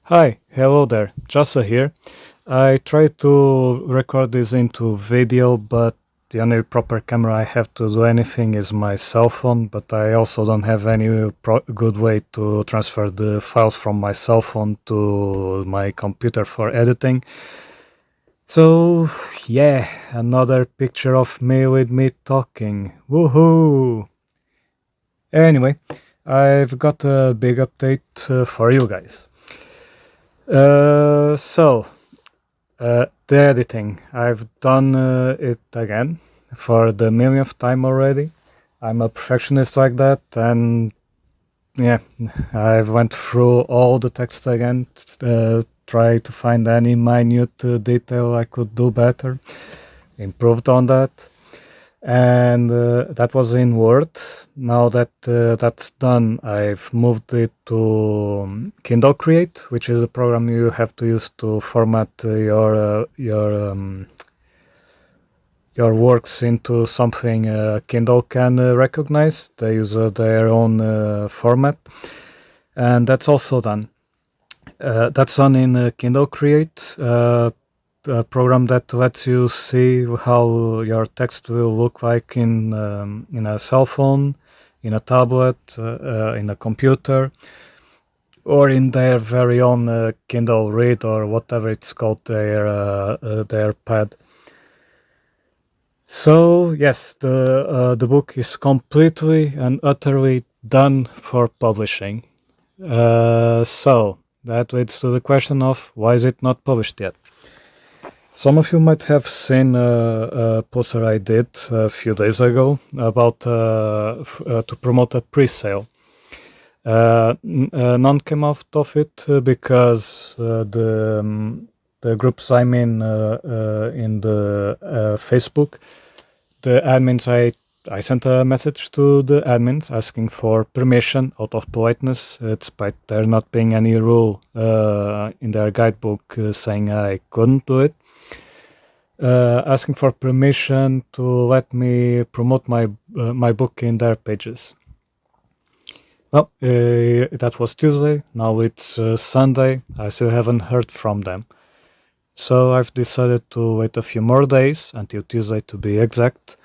Hi, hello there, Jasa here. I tried to record this into video, but the only proper camera I have to do anything is my cell phone, but I also don't have any good way to transfer the files from my cell phone to my computer for editing. So, yeah, another picture of me talking. Woohoo! Anyway, I've got a big update for you guys. So, the editing. I've done it again for the millionth time already. I'm a perfectionist like that, and yeah, I went through all the text again, try to find any minute detail I could do better, improved on that, and that was in Word. Now that that's done, I've moved it to Kindle Create, which is a program you have to use to format your works into something Kindle can recognize. They use their own format, and that's also done. That's done in Kindle Create, a program that lets you see how your text will look like in a cell phone, in a tablet, in a computer, or in their very own Kindle Read or whatever it's called, their pad. So yes, the book is completely and utterly done for publishing. So that leads to the question of why is it not published yet? Some of you might have seen a poster I did a few days ago about to promote a pre-sale. None came out of it because the groups I'm in the Facebook, the admins I sent a message to the admins asking for permission out of politeness, despite there not being any rule in their guidebook saying I couldn't do it. Asking for permission to let me promote my book in their pages. Well, that was Tuesday. Now it's Sunday. I still haven't heard from them. So I've decided to wait a few more days, until Tuesday to be exact.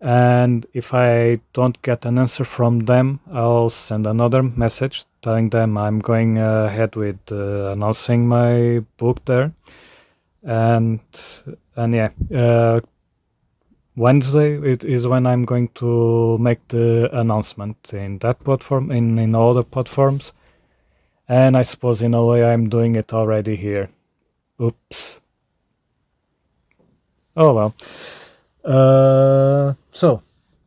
And if I don't get an answer from them, I'll send another message telling them I'm going ahead with announcing my book there. And yeah, Wednesday it is when I'm going to make the announcement in that platform, in all the platforms. And I suppose in a way I'm doing it already here. Oops. Oh well. So,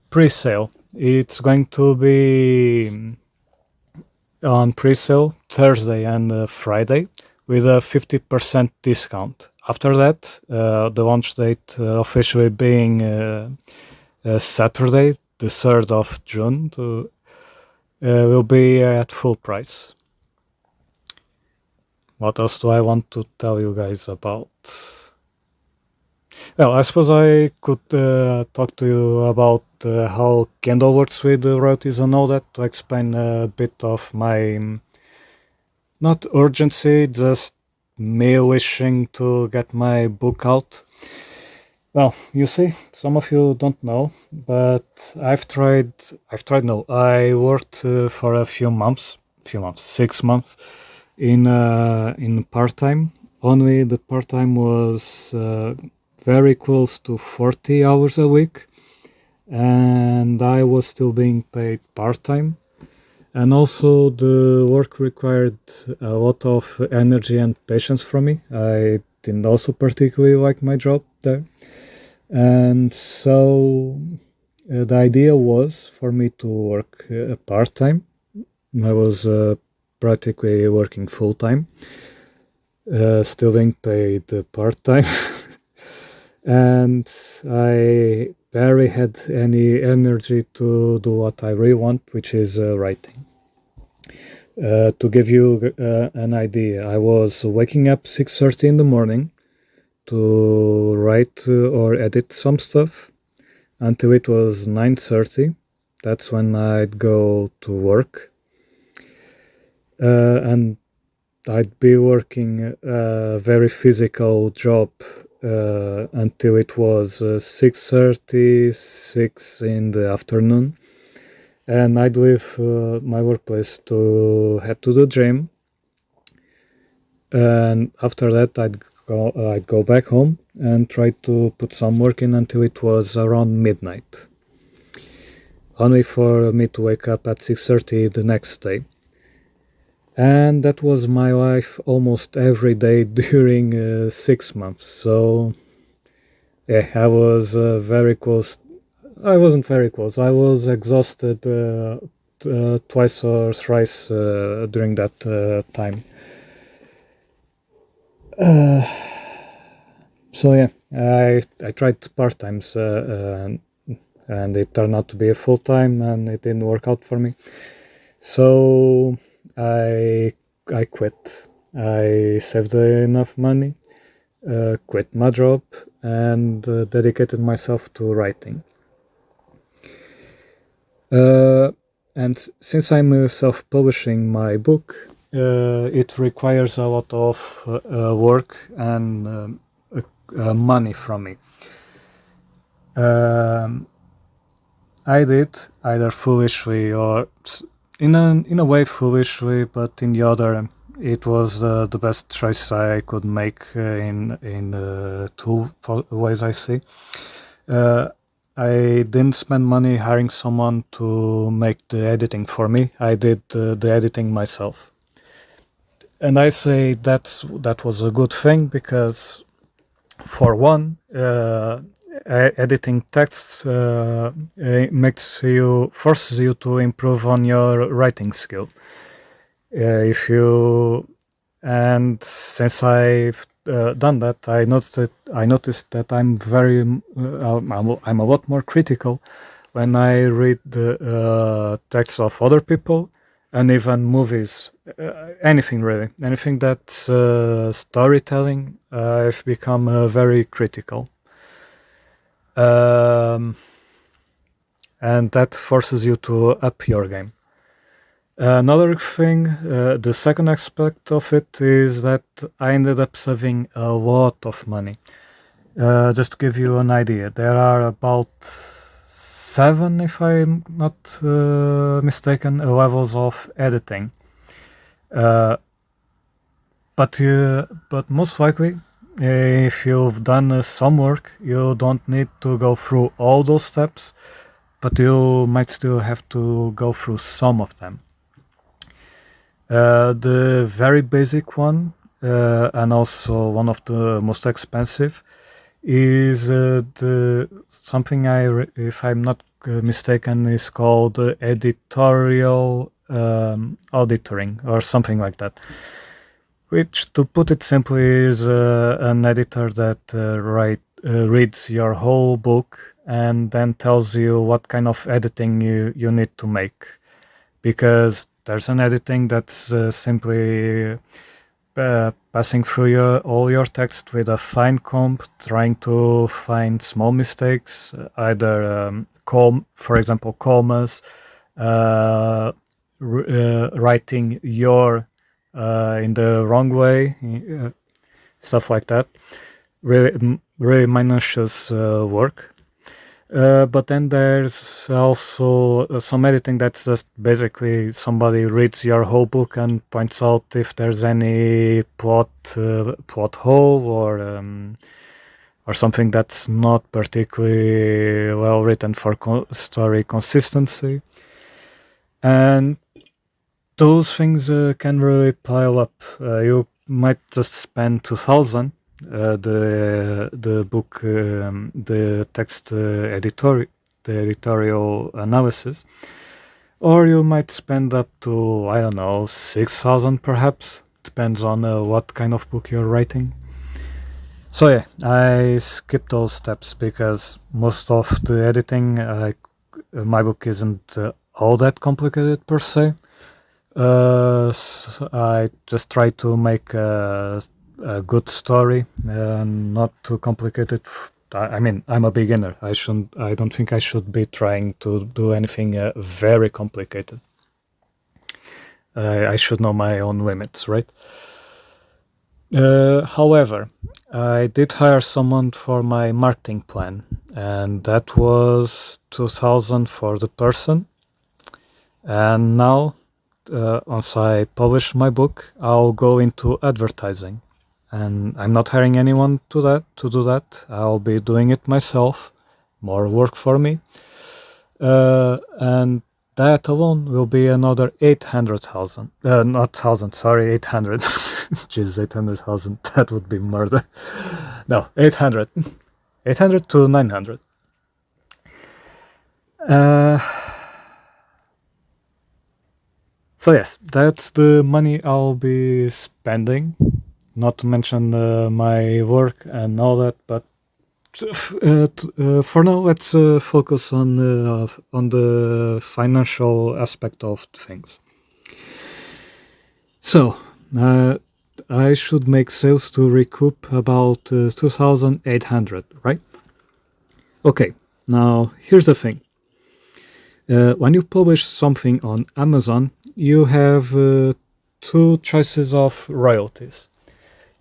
pre-sale. It's going to be on pre-sale Thursday and Friday with a 50% discount. After that, the launch date officially being Saturday, the 3rd of June, will be at full price. What else do I want to tell you guys about? Well, I suppose I could talk to you about how Kindle works with royalties and all that to explain a bit of my not urgency, just me wishing to get my book out. Well, you see, some of you don't know, but no, I worked for a few months, 6 months in part-time. Only the part-time was very close to 40 hours a week, and I was still being paid part-time. And also the work required a lot of energy and patience from me. I didn't also particularly like my job there. And so the idea was for me to work part-time. I was practically working full-time, still being paid part-time. And I barely had any energy to do what I really want, which is writing. To give you an idea, I was waking up 6:30 in the morning to write or edit some stuff until it was 9:30. That's when I'd go to work. And I'd be working a very physical job until it was 6:30, 6 in the afternoon, and I'd leave my workplace to head to the gym, and after that I'd go back home and try to put some work in until it was around midnight, only for me to wake up at 6:30 the next day. And that was my life almost every day during 6 months. So yeah, I was very close. I wasn't very close. I was exhausted twice or thrice during that time. Uh, so yeah, I tried part times and it turned out to be a full time, and it didn't work out for me. So I quit. I saved enough money, quit my job, and dedicated myself to writing. And since I'm self-publishing my book, it requires a lot of work and money from me. I did either foolishly or in a way foolishly, but in the other, it was the best choice I could make in two ways I see. I didn't spend money hiring someone to make the editing for me. I did the editing myself, and I say that was a good thing because, for one, editing texts forces you to improve on your writing skill. If you and since I've done that, I noticed that I'm a lot more critical when I read the texts of other people, and even movies, anything really, anything that's storytelling. I've become very critical, and that forces you to up your game. Another thing, the second aspect of it is that I ended up saving a lot of money. Just to give you an idea, there are about 7, if I'm not mistaken, levels of editing. But most likely, if you've done some work, you don't need to go through all those steps, but you might still have to go through some of them. The very basic one, and also one of the most expensive, is something if I'm not mistaken, is called editorial auditoring or something like that. Which, to put it simply, is an editor that reads your whole book and then tells you what kind of editing you need to make. Because there's an editing that's simply passing through all your text with a fine comb, trying to find small mistakes, either for example, commas, writing your in the wrong way, stuff like that. Really minutious work. But then there's also some editing that's just basically somebody reads your whole book and points out if there's any plot hole or something that's not particularly well written for story consistency. And those things can really pile up. You might just spend 2,000. The book, the text the editorial analysis, or you might spend up to, I don't know, 6,000 perhaps. Depends on what kind of book you're writing. So yeah, I skipped those steps because most of the editing, my book isn't all that complicated per se. So I just try to make a good story and not too complicated. I mean, I'm a beginner. I don't think I should be trying to do anything very complicated. I should know my own limits, right? However, I did hire someone for my marketing plan, and that was 2000 for the person. And now, once I publish my book, I'll go into advertising. And I'm not hiring anyone to do that. I'll be doing it myself. More work for me. And that alone will be another 800,000. Not thousand, sorry, 800. Jesus, 800,000. That would be murder. No, 800. 800 to 900. So yes, that's the money I'll be spending. Not to mention my work and all that, but for now, let's focus on the financial aspect of things. So, I should make sales to recoup about 2,800, right? Okay. Now, here's the thing. When you publish something on Amazon, you have two choices of royalties.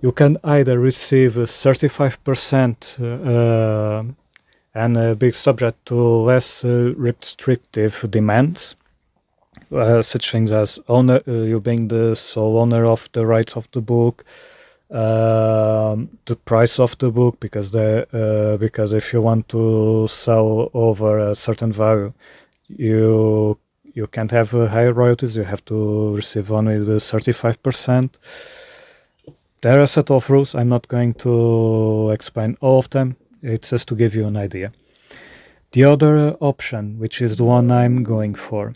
You can either receive 35% and be subject to less restrictive demands, such things as you being the sole owner of the rights of the book, the price of the book, because if you want to sell over a certain value, you can't have higher royalties. You have to receive only the 35%. There are a set of rules. I'm not going to explain all of them. It's just to give you an idea. The other option, which is the one I'm going for,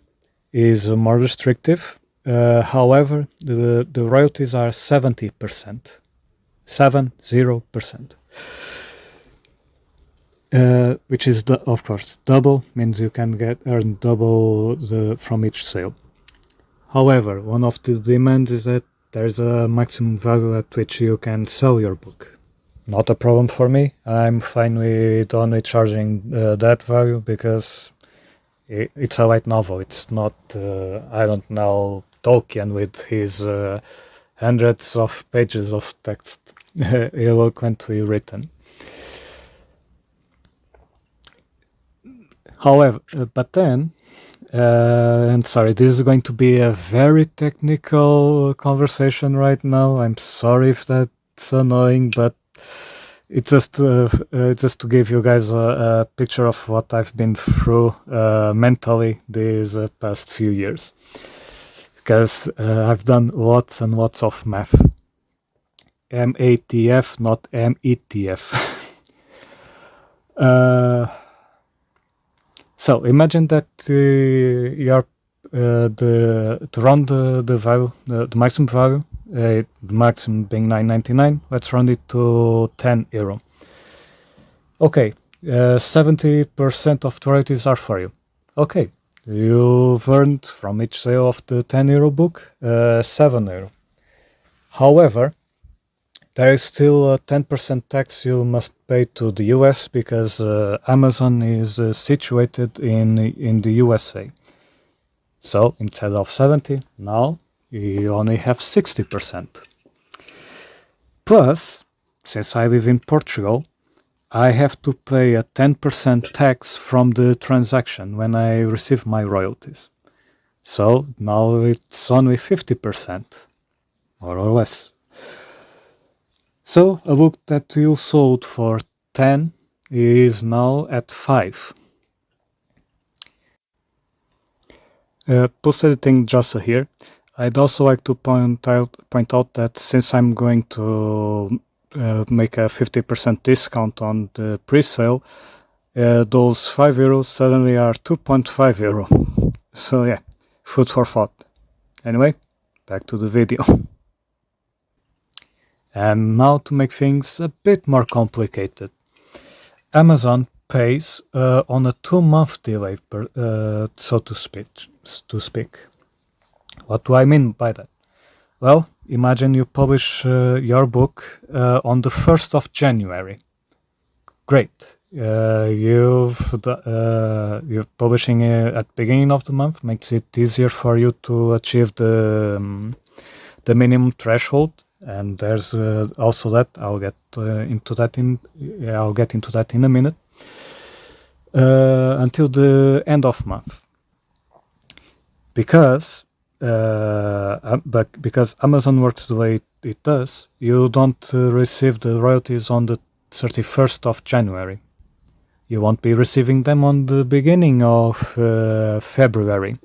is more restrictive. However, the royalties are 70%. 70%. Which is, of course, double, means you can earn double from each sale. However, one of the demands is that there's a maximum value at which you can sell your book. Not a problem for me. I'm fine with only charging that value because it's a light novel. It's not, I don't know, Tolkien with his hundreds of pages of text eloquently written. However, but then, and sorry, this is going to be a very technical conversation right now. I'm sorry if that's annoying, but it's just to give you guys a picture of what I've been through mentally these past few years. Because I've done lots and lots of math. MATF, not METF. So imagine that you're to round the value, the maximum value, the maximum being 9.99. Let's round it to €10. Okay, 70% of the royalties are for you. Okay, you've earned from each sale of the €10 book €7. However, there is still a 10% tax you must pay to the US because Amazon is situated in the USA. So instead of 70, now you only have 60%. Plus, since I live in Portugal, I have to pay a 10% tax from the transaction when I receive my royalties. So now it's only 50%, more or less. So a book that you sold for 10 is now at 5. Post-editing Jasa here. I'd also like to point out that since I'm going to make a 50% discount on the pre-sale, those €5 suddenly are €2.5. So yeah, food for thought. Anyway, back to the video. And now to make things a bit more complicated. Amazon pays on a 2-month delay, so to speak. What do I mean by that? Well, imagine you publish your book on the 1st of January. Great. You're publishing at the beginning of the month, makes it easier for you to achieve the minimum threshold, and there's also that I'll get into that in a minute. Until the end of month, because but because Amazon works the way it does, you don't receive the royalties on the 31st of January. You won't be receiving them on the beginning of February.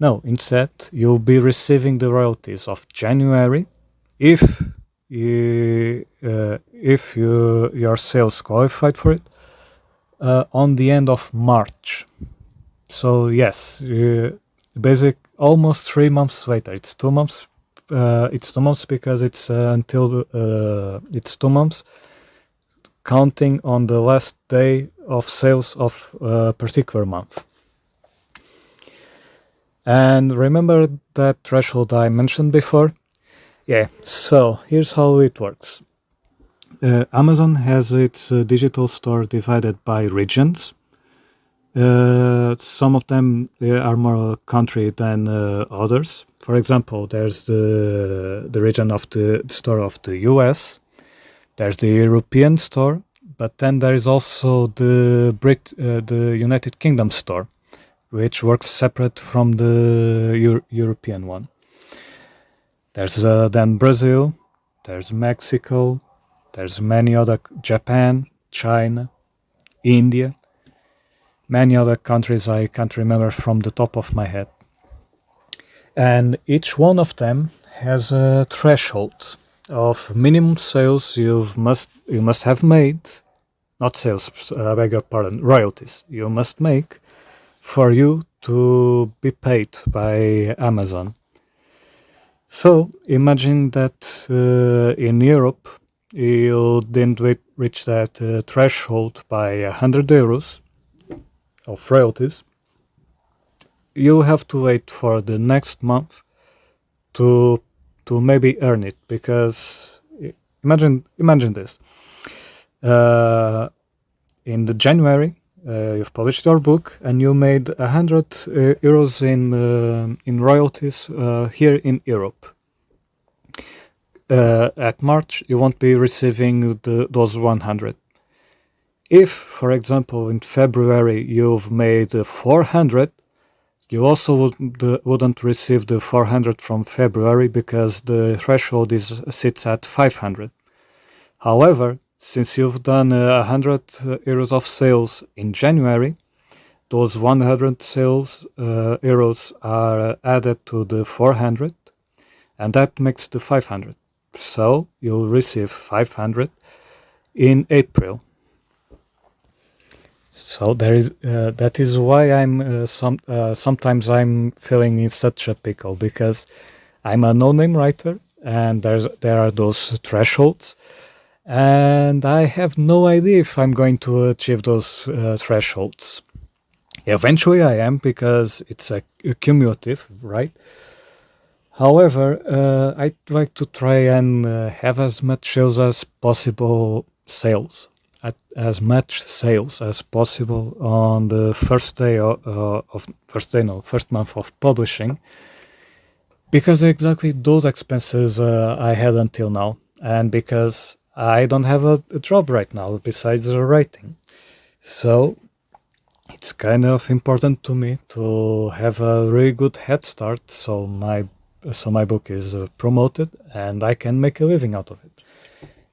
No, instead, you'll be receiving the royalties of January if your sales qualified for it on the end of March. So yes, basic almost 3 months later. It's 2 months. It's 2 months because it's until it's 2 months counting on the last day of sales of a particular month. And remember that threshold I mentioned before? Yeah, so here's how it works. Amazon has its digital store divided by regions. Some of them are more country than others. For example, there's the region of the store of the US, there's the European store, but then there is also the United Kingdom store, which works separate from the European one. There's then Brazil, there's Mexico, there's many other, Japan, China, India, many other countries I can't remember from the top of my head. And each one of them has a threshold of minimum sales you must have made, not sales, I beg your pardon, royalties you must make for you to be paid by Amazon. So imagine that in Europe you didn't reach that threshold by 100 euros of royalties. You have to wait for the next month to maybe earn it, because imagine this. In the January, you've published your book and you made 100 euros in royalties here in Europe. At March, you won't be receiving those 100. If, for example, in February you've made 400, you also wouldn't receive the 400 from February because the threshold sits at 500. However, since you've done 100 euros of sales in January, those 100 sales euros are added to the 400, and that makes the 500. So you'll receive 500 in April. So that is why I'm sometimes I'm feeling in such a pickle, because I'm a no-name writer and there are those thresholds, and I have no idea if I'm going to achieve those thresholds. Eventually I am, because it's a cumulative, right? However, I'd like to try and have as much sales as possible as much sales as possible on the first month of publishing, because exactly those expenses I had until now, and because I don't have a job right now besides writing. So it's kind of important to me to have a really good head start, so my book is promoted and I can make a living out of it.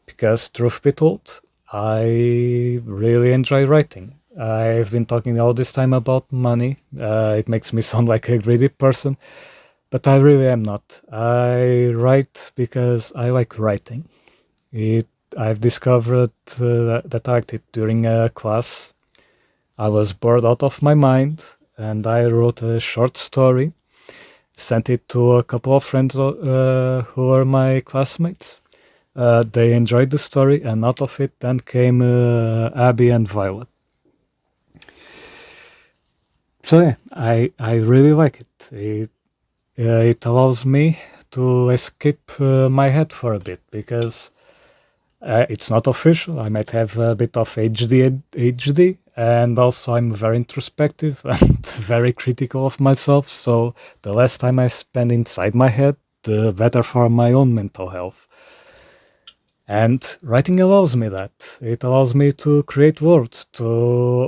Because truth be told, I really enjoy writing. I've been talking all this time about money. It makes me sound like a greedy person, but I really am not. I write because I like writing. I've discovered that I liked it during a class. I was bored out of my mind, and I wrote a short story, sent it to a couple of friends who were my classmates. They enjoyed the story, and out of it then came Abby and Violet. So yeah, I really like it. It allows me to escape my head for a bit, because it's not official. I might have a bit of ADHD, and also I'm very introspective and very critical of myself. So the less time I spend inside my head, better for my own mental health. And writing allows me that. It allows me to create words, to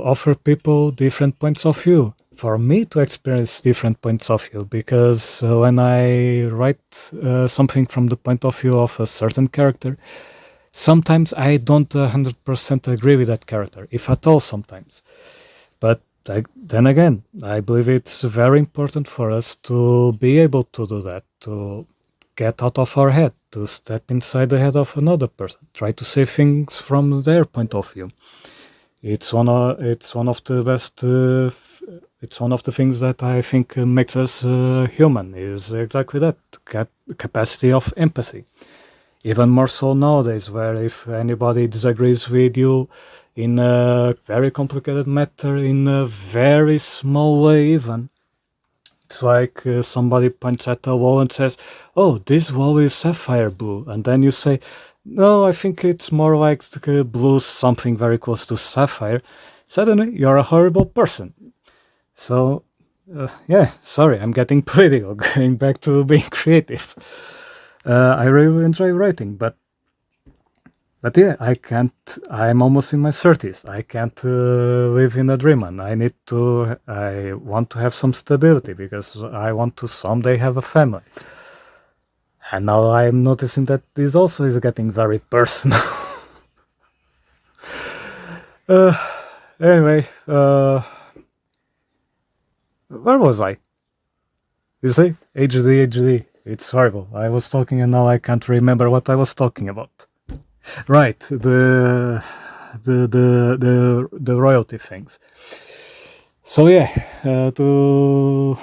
offer people different points of view, for me to experience different points of view, because when I write something from the point of view of a certain character, sometimes I don't 100% agree with that character, if at all sometimes. But then again, I believe it's very important for us to be able to do that, to get out of our head, to step inside the head of another person, try to see things from their point of view. It's one of the best. It's one of the things that I think makes us human. Is exactly that capacity of empathy. Even more so nowadays, where if anybody disagrees with you in a very complicated matter, in a very small way, even it's like somebody points at a wall and says, "Oh, this wall is sapphire blue," and then you say, "No, I think it's more like blue, something very close to sapphire." Suddenly, you're a horrible person. So, yeah, sorry, I'm getting political, going back to being creative. I really enjoy writing, but yeah, I can't. I'm almost in my 30s. I can't live in a dreamland. I need to. I want to have some stability because I want to someday have a family. And now I'm noticing that this also is getting very personal. uh, anyway, where was I? You see, HD. It's horrible. I was talking and now I can't remember what I was talking about. Right, the royalty things. So yeah, to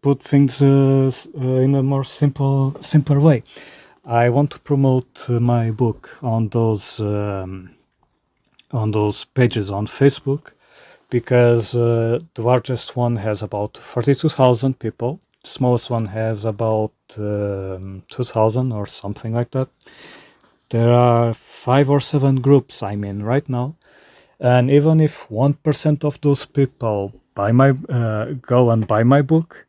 put things in a more simpler way, I want to promote my book on those pages on Facebook, because the largest one has about 42,000 people, the smallest one has about 2,000 or something like that. There are 5 or 7 groups I'm in right now, and even if 1% of those people buy my go and buy my book,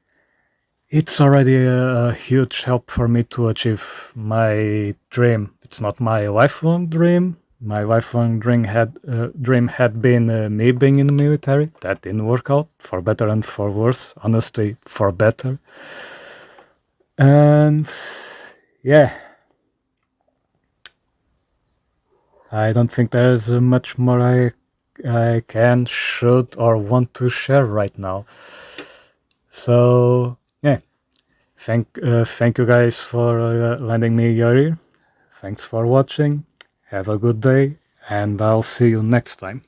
it's already a huge help for me to achieve my dream. It's not my lifelong dream. My lifelong dream had been me being in the military. That didn't work out, for better and for worse. Honestly, for better. And yeah, I don't think there's much more I can, should, or want to share right now. So yeah, thank you guys for lending me your ear. Thanks for watching. Have a good day, and I'll see you next time.